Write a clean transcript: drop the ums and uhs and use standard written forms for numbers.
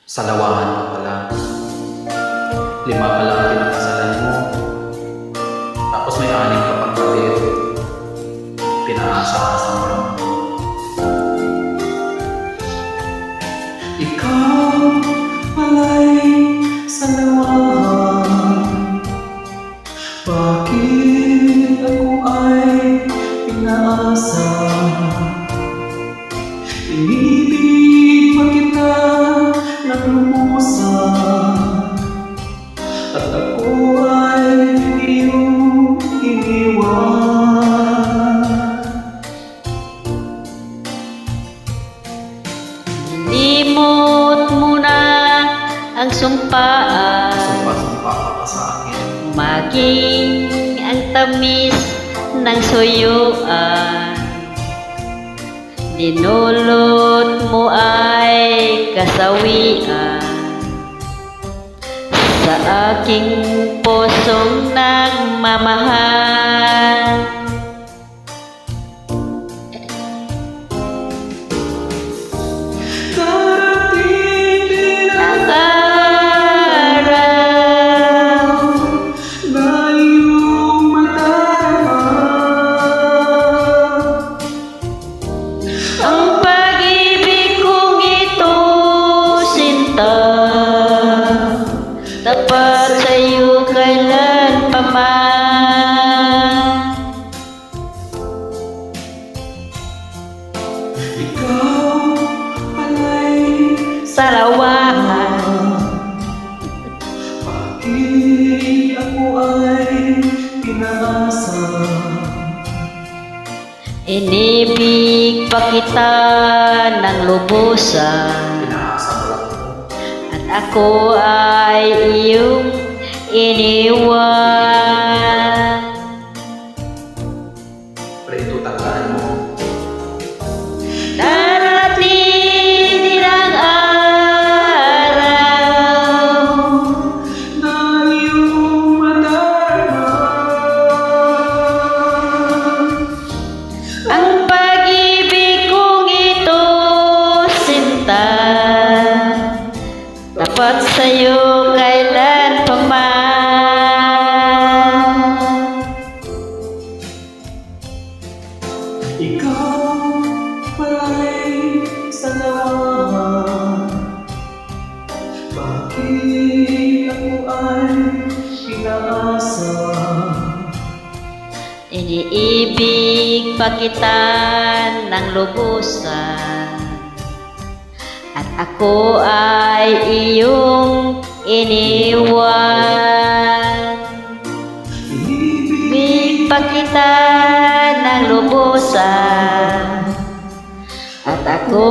Salawahan ka pala. 5 pa lang ang pinakasalan mo. Tapos may 6 ka pang kabit. Pinaasa-asa mo lang ako. Ikaw pala'y salawahan. Bakit ako ay pinaasa? Inibig pa kita ng lumusan, at ako ay iyong iniwan. Limot mo na ang sumpaan, Sumpa-sumpa ka pa sa akin. maging ang tamis ng suyuan. Dinulot mo ay kasawian sa aking pusong nagmamahal. Darating din Ang araw na iyong madarama. ang pag-ibig kong ito, sinta, tapat sa'yo kailan pa man. Ikaw pala'y Salawahan, bakit ako ay pinaasa? inibig pa kita ng lubusan, Pinaasa mo lang ako. at ako ay iyong iniwan. Pero ito tandaan mo. Darating din ang araw Na iyong madarama. ang pag-ibig kong ito, sinta, tapat sa'yo kailan pa man. Ikaw pala'y salawahan. Bakit ako ay pinaasa? Iniibig pa kita ng lubusan, at ako ay iyong iniwan. Ibig pa kita ng lubusan, at ako